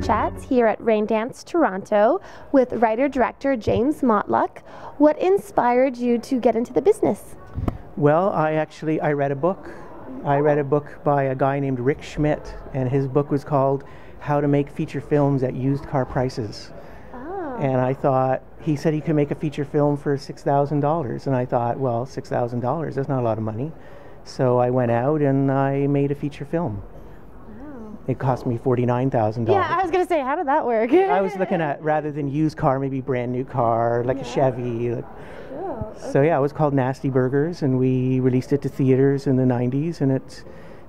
chats here at Raindance Toronto with writer-director James Motluk. What inspired you to get into the business? Well, I read a book. I read a book by a guy named Rick Schmidt, and his book was called How to Make Feature Films at Used Car Prices. Oh. And I thought, he said he could make a feature film for $6,000, and I thought, well, $6,000, that's not a lot of money. So I went out and I made a feature film. Wow. It cost me $49,000. Yeah, I was going to say, how did that work? I was looking at, rather than used car, maybe brand new car, like a Chevy. Like, oh, okay. So yeah, it was called Nasty Burgers, and we released it to theaters in the 90s, and it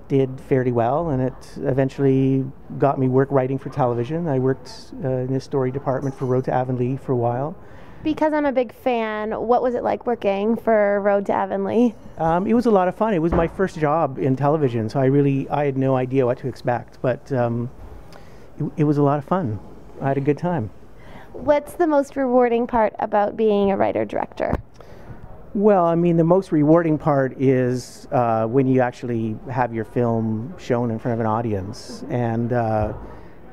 did fairly well, and it eventually got me work writing for television. I worked in the story department for Road to Avonlea for a while. Because I'm a big fan, what was it like working for Road to Avonlea? It was a lot of fun. It was my first job in television, so I had no idea what to expect, but it was a lot of fun. I had a good time. What's the most rewarding part about being a writer-director? Well, I mean, the most rewarding part is when you actually have your film shown in front of an audience. And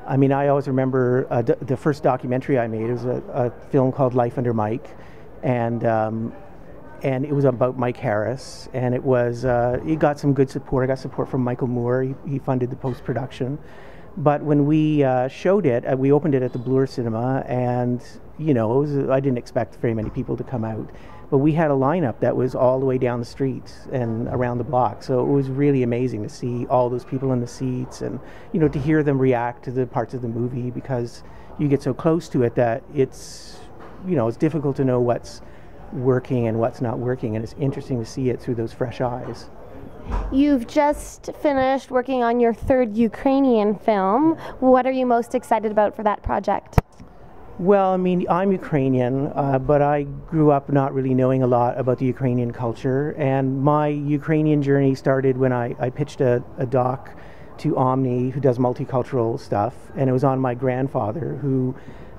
I mean, I always remember the first documentary I made. It was a film called Life Under Mike, and it was about Mike Harris. And it got some good support. I got support from Michael Moore. He funded the post-production. But when we showed it, we opened it at the Bloor Cinema, and you know, I didn't expect very many people to come out. But we had a lineup that was all the way down the street and around the block. So it was really amazing to see all those people in the seats, and you know, to hear them react to the parts of the movie, because you get so close to it that it's difficult to know what's working and what's not working, and it's interesting to see it through those fresh eyes. You've just finished working on your third Ukrainian film. What are you most excited about for that project? Well, I mean, I'm Ukrainian, but I grew up not really knowing a lot about the Ukrainian culture, and my Ukrainian journey started when I pitched a doc to Omni, who does multicultural stuff, and it was on my grandfather, who,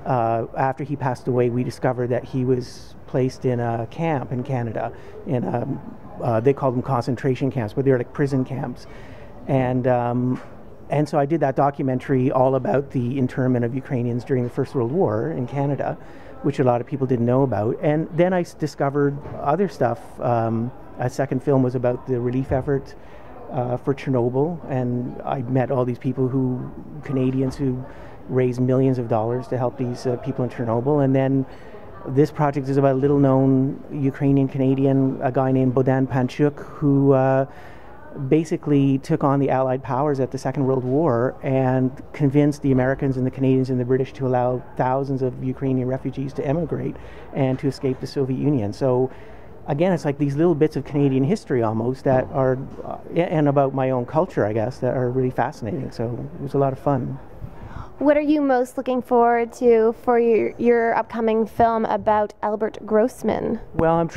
after he passed away, we discovered that he was placed in a camp in Canada, they called them concentration camps, but they're like prison camps, and so I did that documentary all about the internment of Ukrainians during the First World War in Canada, which a lot of people didn't know about. And then I discovered other stuff. A second film was about the relief effort for Chernobyl, and I met all these people Canadians who raised millions of dollars to help these people in Chernobyl. And then this project is about a little-known Ukrainian-Canadian, a guy named Bohdan Panchuk, who basically took on the Allied powers at the Second World War and convinced the Americans and the Canadians and the British to allow thousands of Ukrainian refugees to emigrate and to escape the Soviet Union. So again, it's like these little bits of Canadian history almost that are, and about my own culture, I guess, that are really fascinating. So it was a lot of fun. What are you most looking forward to for your upcoming film about Albert Grossman? Well, I'm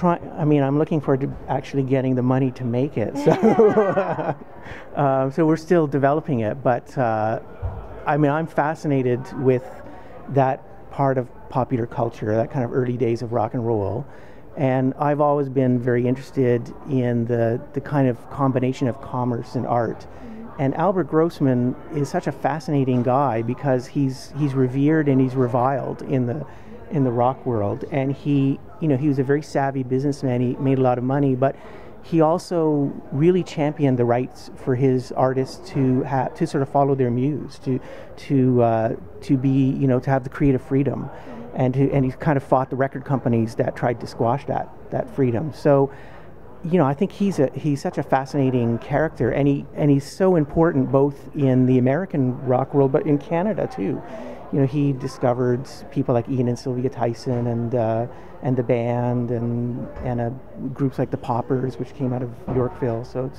looking forward to actually getting the money to make it. So, so we're still developing it, but I mean, I'm fascinated with that part of popular culture, that kind of early days of rock and roll. And I've always been very interested in the kind of combination of commerce and art. And Albert Grossman is such a fascinating guy because he's revered and he's reviled in the rock world. And he was a very savvy businessman. He made a lot of money, but he also really championed the rights for his artists to sort of follow their muse, to be, to have the creative freedom, and he kind of fought the record companies that tried to squash that freedom. So, I think he's such a fascinating character, and he's so important both in the American rock world, but in Canada too. He discovered people like Ian and Sylvia Tyson and the band and groups like the Poppers, which came out of Yorkville. So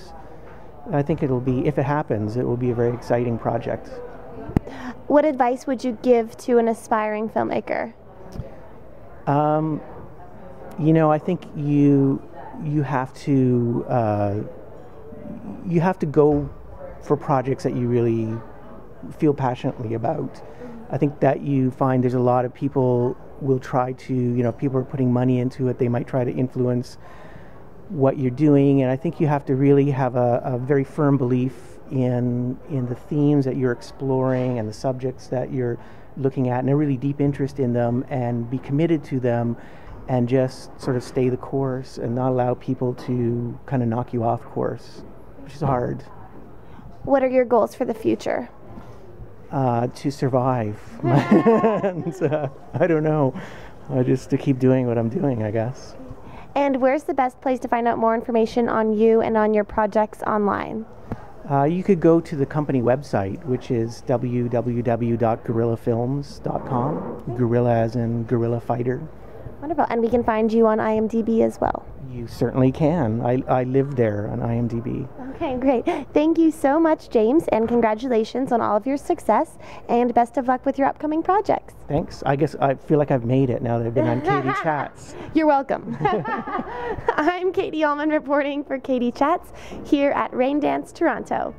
I think it'll be, if it happens, it will be a very exciting project. What advice would you give to an aspiring filmmaker? I think you have to go for projects that you really feel passionately about. I think that you find there's a lot of people will try to, people are putting money into it. They might try to influence what you're doing, and I think you have to really have a very firm belief in the themes that you're exploring and the subjects that you're looking at, and a really deep interest in them, and be committed to them, and just sort of stay the course and not allow people to kind of knock you off course, which is hard. What are your goals for the future? To survive. And, I don't know. Just to keep doing what I'm doing, I guess. And where's the best place to find out more information on you and on your projects online? You could go to the company website, which is www.guerrillafilms.com. Guerrilla as in guerrilla fighter. Wonderful. And we can find you on IMDb as well. You certainly can. I live there on IMDb. Okay, great. Thank you so much, James, and congratulations on all of your success, and best of luck with your upcoming projects. Thanks. I guess I feel like I've made it now that I've been on Katie Chats. You're welcome. I'm Katie Uhlmann reporting for Katie Chats here at Raindance Toronto.